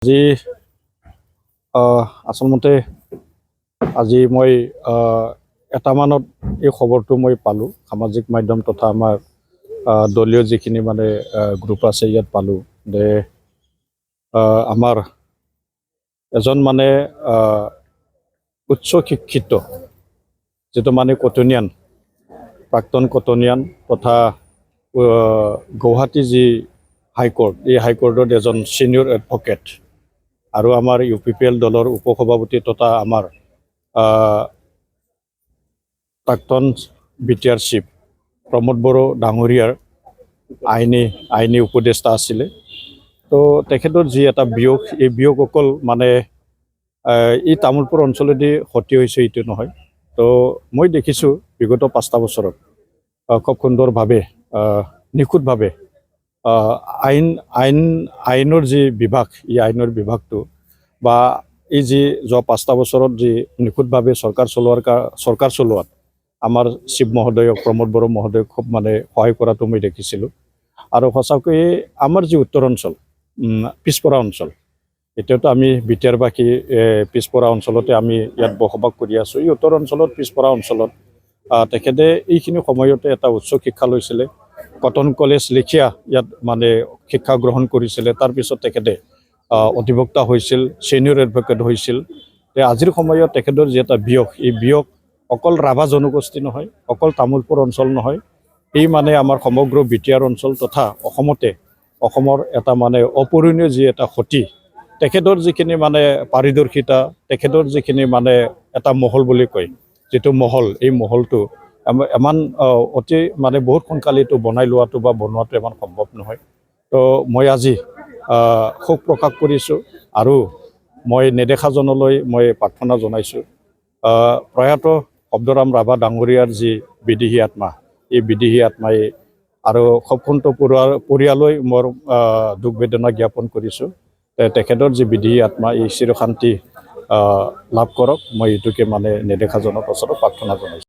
আজি আচলমতে আজি মই এটামানত এই খবৰটো মই পালোঁ সামাজিক মাধ্যম তথা আমাৰ দলীয় যিখিনি মানে গ্ৰুপ আছে ইয়াত পালোঁ যে আমাৰ এজন মানে উচ্চ শিক্ষিত যিটো মানে কটনিয়ান প্ৰাক্তন কটনিয়ান তথা গুৱাহাটী যি হাইকোৰ্ট এই হাইকোৰ্টত এজন ছিনিয়ৰ এডভকেট আৰু আমাৰ UPPL দলৰ উপসভাপতি তথা আমাৰ প্ৰাক্তন BTR চিফ প্ৰমোদ বড়ো ডাঙৰীয়াৰ আইনী উপদেষ্টা আছিলে। তো তেখেতৰ যি এটা বিয়োগ এই বিয়োগ অকল মানে এই তামোলপুৰ অঞ্চলেদি ক্ষতি হৈছে এইটো নহয়। তো মই দেখিছোঁ বিগত 5টা বছৰত খুব সুন্দৰভাৱে নিখুঁতভাৱে আইনৰ যি বিভাগ এই আইনৰ বিভাগটো বা এই যি যোৱা 5টা বছৰত যি নিখুঁতভাৱে চৰকাৰ চলোৱাত আমাৰ চিফ মহোদয়ক প্ৰমোদ বড়ো মহোদয়ক খুব মানে সহায় কৰাটো মই দেখিছিলোঁ। আৰু সঁচাকৈ আমাৰ যি উত্তৰ অঞ্চল পিছপৰা অঞ্চল এতিয়াতো আমি বিটিয়াৰবাসী পিছপৰা অঞ্চলতে আমি ইয়াত বসবাস কৰি আছোঁ। এই উত্তৰ অঞ্চলত পিছপৰা অঞ্চলত তেখেতে এইখিনি সময়তে এটা উচ্চ শিক্ষা লৈছিলে, কটন কলেজ লেখীয়া ইয়াত মানে শিক্ষা গ্ৰহণ কৰিছিলে। তাৰপিছত তেখেতে অধিবক্তা হৈছিল, ছিনিয়ৰ এডভকেট হৈছিল। আজিৰ সময়ত তেখেতৰ যি এটা বিয়োগ এই বিয়োগ অকল ৰাভা জনগোষ্ঠী নহয়, অকল তামোলপুৰ অঞ্চল নহয়, এই মানে আমাৰ সমগ্ৰ বিটিয়াৰ অঞ্চল তথা অসমৰ এটা মানে অপূৰণীয় যি এটা ক্ষতি তেখেতৰ যিখিনি মানে পাৰিদৰ্শিতা তেখেতৰ যিখিনি মানে এটা মহল বুলি কয় যিটো মহল এই মহলটো ইমান অতি মানে বহুত সোনকালে এইটো বনাই লোৱাটো বা বনোৱাটো ইমান সম্ভৱ নহয়। তো মই আজি শোক প্ৰকাশ কৰিছোঁ আৰু মই নেদেখাজনলৈ মই প্ৰাৰ্থনা জনাইছোঁ। প্ৰয়াত শব্দৰাম ৰাভা ডাঙৰীয়াৰ যি বিদেহী আত্মা এই বিদেহী আত্মাই আৰু সপোনটো পৰিয়াললৈ মোৰ দুখ বেদনা জ্ঞাপন কৰিছোঁ। তেখেতৰ যি বিদেহী আত্মা এই চিৰশান্তি লাভ কৰক, মই এইটোকে মানে নেদেখাজনৰ ওচৰত প্ৰাৰ্থনা জনাইছোঁ।